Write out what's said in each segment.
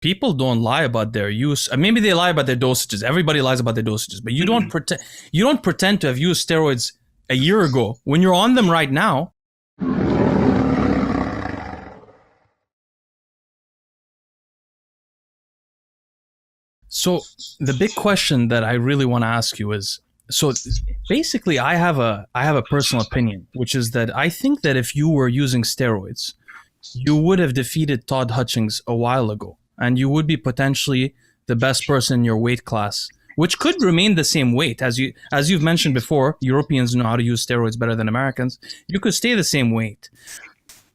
people don't lie about their use. Maybe they lie about their dosages. Everybody lies about their dosages, but you don't pretend. You don't pretend to have used steroids a year ago when you're on them right now. So the big question that I really want to ask you is, so basically I have a personal opinion, which is that I think that if you were using steroids, you would have defeated Todd Hutchings a while ago, and you would be potentially the best person in your weight class, which could remain the same weight. As you've mentioned before, Europeans know how to use steroids better than Americans. You could stay the same weight.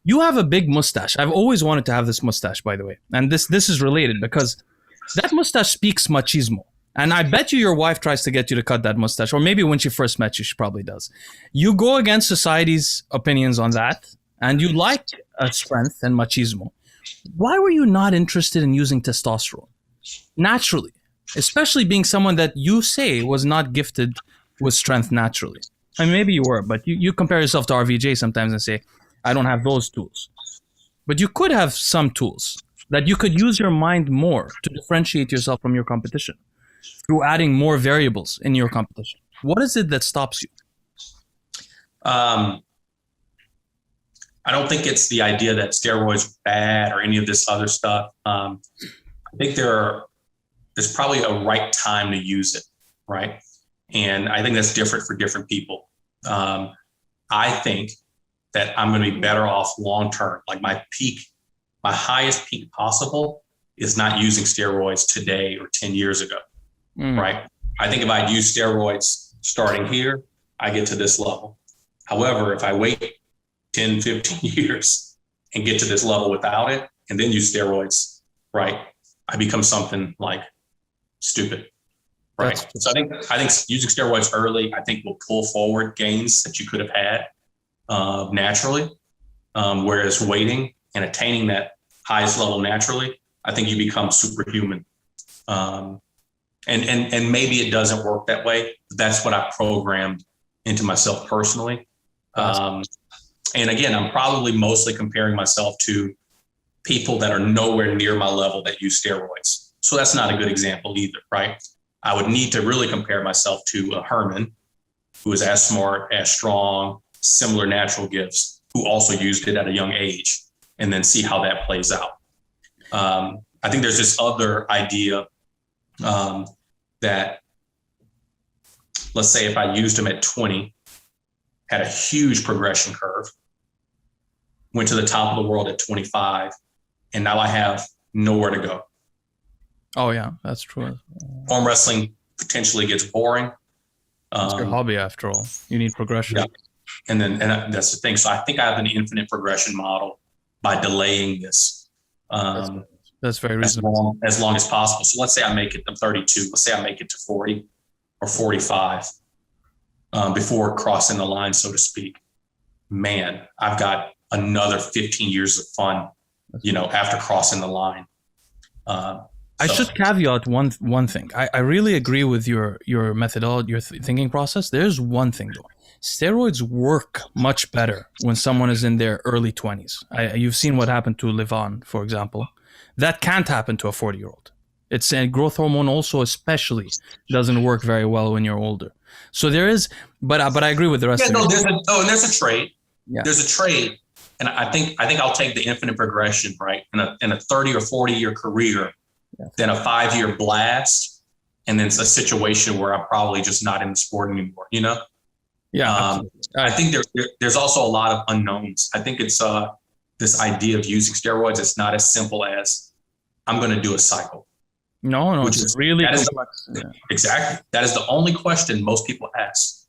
You have a big mustache. I've always wanted to have this mustache, by the way. And this is related because that mustache speaks machismo. And I bet you your wife tries to get you to cut that mustache. Or maybe when she first met you, she probably does. You go against society's opinions on that, and you like strength and machismo. Why were you not interested in using testosterone? Naturally. Especially being someone that you say was not gifted with strength naturally. I mean, maybe you were, but you compare yourself to RVJ sometimes and say, I don't have those tools. But you could have some tools that you could use your mind more to differentiate yourself from your competition through adding more variables in your competition. What is it that stops you? I don't think it's the idea that steroids are bad or any of this other stuff. I think there's probably a right time to use it, right? And I think that's different for different people. I think that I'm going to be better off long-term. Like my highest peak possible is not using steroids today or 10 years ago, right? I think if I'd use steroids starting here, I get to this level. However, if I wait 10, 15 years and get to this level without it and then use steroids, right, I become something like stupid, right? So I think using steroids early, I think will pull forward gains that you could have had naturally, whereas waiting and attaining that highest level naturally, I think you become superhuman. And maybe it doesn't work that way. But that's what I programmed into myself personally. And again, I'm probably mostly comparing myself to people that are nowhere near my level that use steroids. So that's not a good example either, right? I would need to really compare myself to a Herman, who is as smart, as strong, similar natural gifts, who also used it at a young age, and then see how that plays out. I think there's this other idea that, let's say if I used them at 20, had a huge progression curve, went to the top of the world at 25, and now I have nowhere to go. Oh yeah, that's true. Arm wrestling potentially gets boring. It's your hobby after all. You need progression. Yeah. And that's the thing. So I think I have an infinite progression model by delaying this. That's very reasonable. As long as possible. So let's say I make it to 32. Let's say I make it to 40 or 45 before crossing the line, so to speak. Man, I've got another 15 years of fun, after crossing the line. I should caveat one thing. I really agree with your methodology, your thinking process. There's one thing though. Steroids work much better when someone is in their early 20s. You've seen what happened to Levon, for example. That can't happen to a 40-year-old. It's a growth hormone also especially doesn't work very well when you're older. So there is, but I agree with the rest of it. And there's a trade. Yeah. There's a trade. And I think I'll take the infinite progression, right? In a 30 or 40-year career, then a 5-year blast, and then it's a situation where I'm probably just not in the sport anymore, Yeah. I think there's also a lot of unknowns. I think it's this idea of using steroids. It's not as simple as I'm going to do a cycle. No, it's really complex. Exactly. That is the only question most people ask.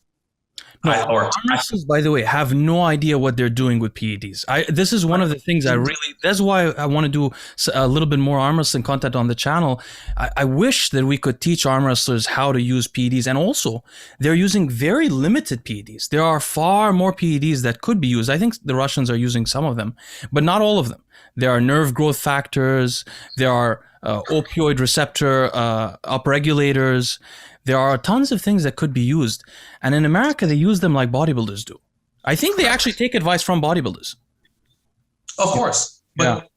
Arm wrestlers, by the way, have no idea what they're doing with PEDs. This is one of the things that's why I want to do a little bit more arm wrestling content on the channel. I wish that we could teach arm wrestlers how to use PEDs, and also they're using very limited PEDs. There are far more PEDs that could be used. I think the Russians are using some of them, but not all of them. There are nerve growth factors. There are opioid receptor upregulators. There are tons of things that could be used. And in America, they use them like bodybuilders do. I think they actually take advice from bodybuilders. Of course. But,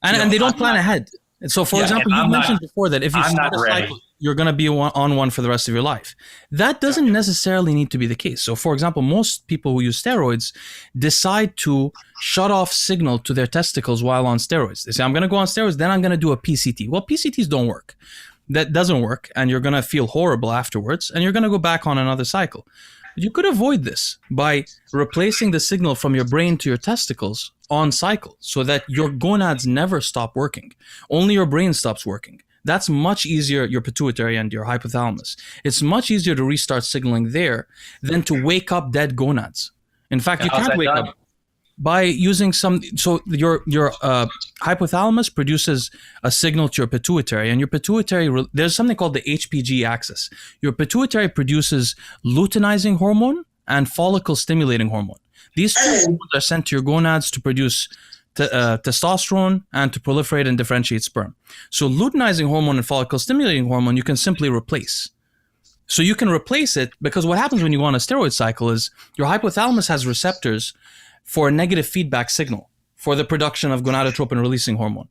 and they don't plan ahead. So, for example, you mentioned before that if you start a cycle, you're going to be on one for the rest of your life. That doesn't necessarily need to be the case. So, for example, most people who use steroids decide to shut off signal to their testicles while on steroids. They say, I'm going to go on steroids, then I'm going to do a PCT. Well, PCTs don't work. That doesn't work, and you're going to feel horrible afterwards, and you're going to go back on another cycle. You could avoid this by replacing the signal from your brain to your testicles on cycle so that your gonads never stop working. Only your brain stops working. That's much easier, your pituitary and your hypothalamus. It's much easier to restart signaling there than to wake up dead gonads. In fact, you can't wake up by using some. So your hypothalamus produces a signal to your pituitary, and your pituitary, there's something called the HPG axis. Your pituitary produces luteinizing hormone and follicle stimulating hormone. These two hormones are sent to your gonads to produce testosterone and to proliferate and differentiate sperm. So luteinizing hormone and follicle stimulating hormone you can simply replace. So you can replace it because what happens when you go on a steroid cycle is your hypothalamus has receptors for a negative feedback signal for the production of gonadotropin releasing hormone.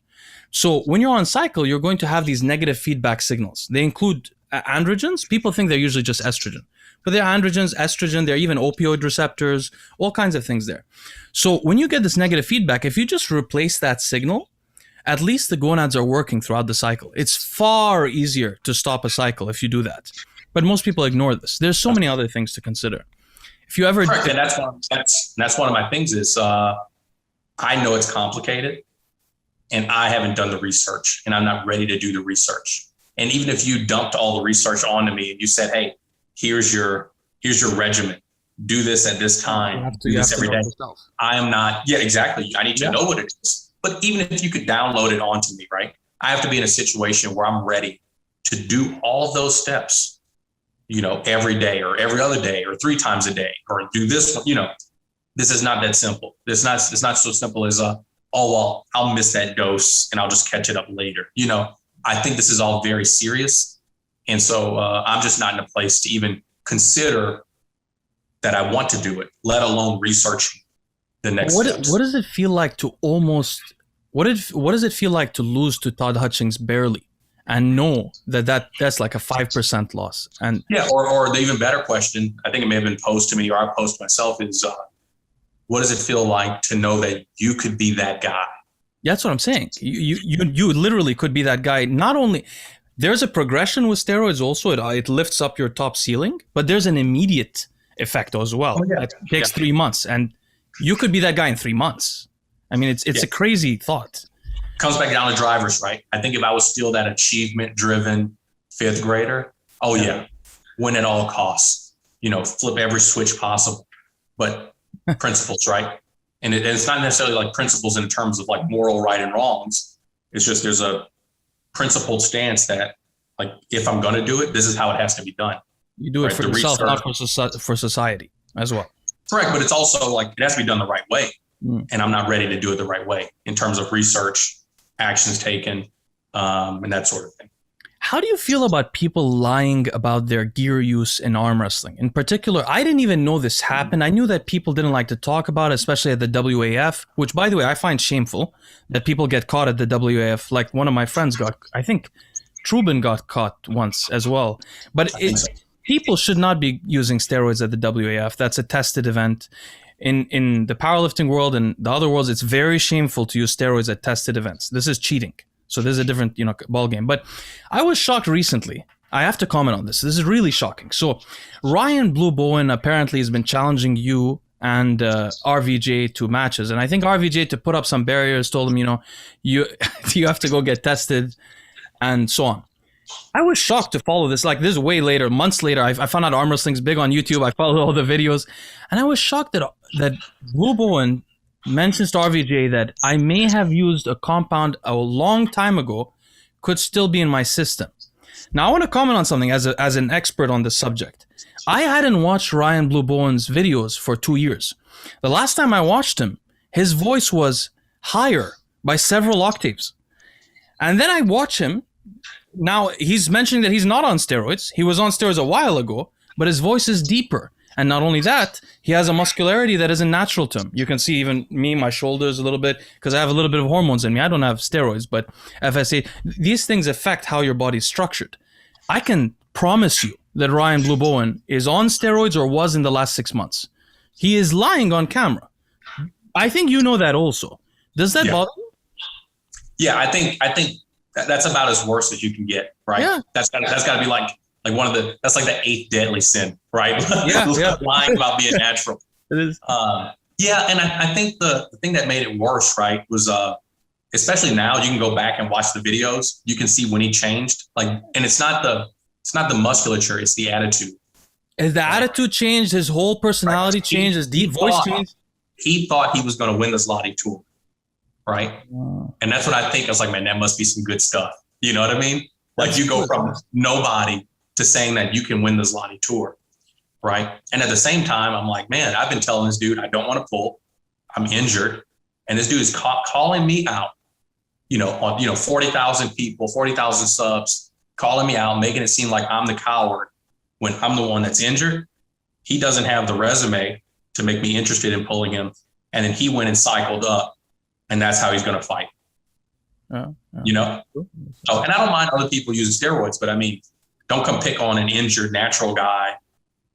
So when you're on cycle, you're going to have these negative feedback signals. They include androgens. People think they're usually just estrogen, but they're androgens, estrogen, they're even opioid receptors, all kinds of things there. So when you get this negative feedback, if you just replace that signal, at least the gonads are working throughout the cycle. It's far easier to stop a cycle if you do that. But most people ignore this. There's so many other things to consider. If you ever, correct, and that's one of my things is I know it's complicated, and I haven't done the research, and I'm not ready to do the research. And even if you dumped all the research onto me and you said, "Hey, here's your regimen. Do this at this time. Do this every day." I am not. Yeah, exactly. I need to know what it is. But even if you could download it onto me, right? I have to be in a situation where I'm ready to do all of those steps. Every day or every other day or 3 times a day, or do this. This is not that simple. It's not so simple as I'll miss that dose and I'll just catch it up later. I think this is all very serious, and so I'm just not in a place to even consider that I want to do it, let alone research the next steps. What does it feel like to almost? What does it feel like to lose to Todd Hutchings barely? And know that's like a 5% loss. And or the even better question, I think it may have been posed to me or I posed myself, is what does it feel like to know that you could be that guy? Yeah, that's what I'm saying. You literally could be that guy. Not only there's a progression with steroids, also it lifts up your top ceiling, but there's an immediate effect as well. It takes 3 months, and you could be that guy in 3 months. I mean, it's a crazy thought. Comes back down to drivers, right? I think if I was still that achievement-driven 5th grader, win at all costs, flip every switch possible. But principles, right? And it's not necessarily like principles in terms of like moral right and wrongs. It's just there's a principled stance that, like, if I'm going to do it, this is how it has to be done. You do it for yourself, not for society as well. Correct, but it's also like it has to be done the right way. And I'm not ready to do it the right way in terms of research, actions taken, and that sort of thing. How do you feel about people lying about their gear use in arm wrestling? In particular, I didn't even know this happened. I knew that people didn't like to talk about it, especially at the WAF, which, by the way, I find shameful that people get caught at the WAF. Like one of my friends I think Trubin got caught once as well. But people should not be using steroids at the WAF. That's a tested event. In the powerlifting world and the other worlds, it's very shameful to use steroids at tested events. This is cheating. So this is a different, ball game. But I was shocked recently. I have to comment on this. This is really shocking. So Ryan Blue Bowen apparently has been challenging you and RVJ to matches. And I think RVJ, to put up some barriers, told him, you have to go get tested and so on. I was shocked to follow this. Like, this is way later, months later. I found out arm wrestling's big on YouTube. I followed all the videos. And I was shocked that Blue Bowen mentions to RVJ that I may have used a compound a long time ago, could still be in my system. Now, I want to comment on something as an expert on this subject. I hadn't watched Ryan Blue Bowen's videos for 2 years. The last time I watched him, his voice was higher by several octaves. And then I watch him. Now, he's mentioning that he's not on steroids. He was on steroids a while ago, but his voice is deeper. And not only that, he has a muscularity that isn't natural to him. You can see even me, my shoulders a little bit, because I have a little bit of hormones in me. I don't have steroids, but FSA, these things affect how your body's structured. I can promise you that Ryan Blue Bowen is on steroids or was in the last 6 months. He is lying on camera. I think you know that also. Does that bother you? Yeah, I think that's about as worse as you can get, right? Yeah. That's got to be like that's like the 8th deadly sin, right? Yeah. Lying about being natural. It is. And I think the thing that made it worse, right, was especially now you can go back and watch the videos. You can see when he changed, and it's not the musculature, it's the attitude. As the attitude changed, his whole personality changed, his deep voice changed. He thought he was going to win this Lottie tour, right? Wow. And that's what I think. I was like, man, that must be some good stuff. You know what I mean? Like you go from nobody to saying that you can win this Lottie tour, right? And at the same time, I'm like, man, I've been telling this dude I don't want to pull. I'm injured. And this dude is calling me out, on 40,000 people, 40,000 subs, calling me out, making it seem like I'm the coward when I'm the one that's injured. He doesn't have the resume to make me interested in pulling him. And then he went and cycled up, and that's how he's going to fight. So, and I don't mind other people using steroids, but I mean, don't come pick on an injured natural guy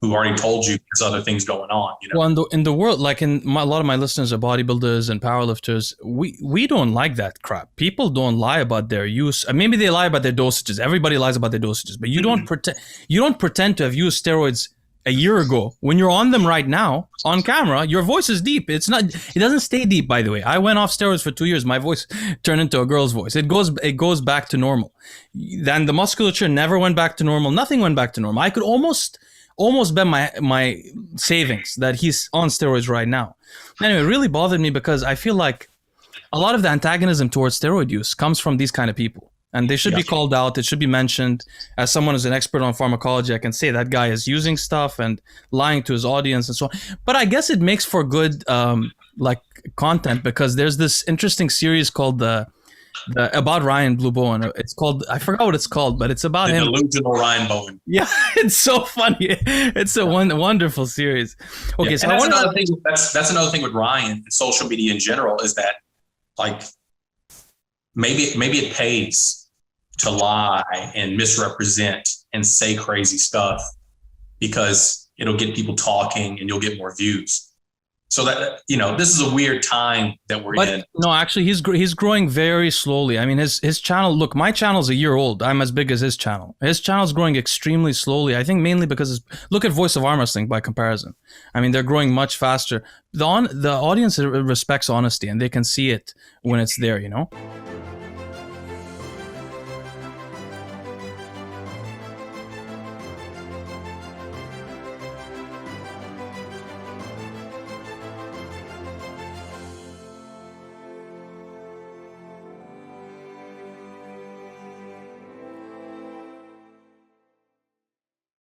who already told you there's other things going on. Well, in the world, like a lot of my listeners are bodybuilders and powerlifters. We don't like that crap. People don't lie about their use. Maybe they lie about their dosages. Everybody lies about their dosages, but you don't pretend. You don't pretend to have used steroids a year ago. When you're on them right now on camera, your voice is deep. It doesn't stay deep, by the way. I went off steroids for 2 years. My voice turned into a girl's voice. It goes back to normal. Then the musculature never went back to normal. Nothing went back to normal. I could almost bet my savings that he's on steroids right now. Anyway, it really bothered me because I feel like a lot of the antagonism towards steroid use comes from these kind of people. And they should be called out. It should be mentioned. As someone who's an expert on pharmacology, I can say that guy is using stuff and lying to his audience and so on. But I guess it makes for good content, because there's this interesting series called the about Ryan Blue Bowen. It's called, I forgot what it's called, but it's about him. Delusional Ryan Bowen. Yeah, it's so funny. It's a wonderful series. Okay, so that's another thing with Ryan and social media in general, is that maybe it pays to lie and misrepresent and say crazy stuff, because it'll get people talking and you'll get more views. So that, this is a weird time that we're in. No, actually, he's growing very slowly. I mean, his channel, look, my channel's a year old. I'm as big as his channel. His channel's growing extremely slowly. I think mainly because look at Voice of Armwrestling by comparison. I mean, they're growing much faster. The audience respects honesty, and they can see it when it's there,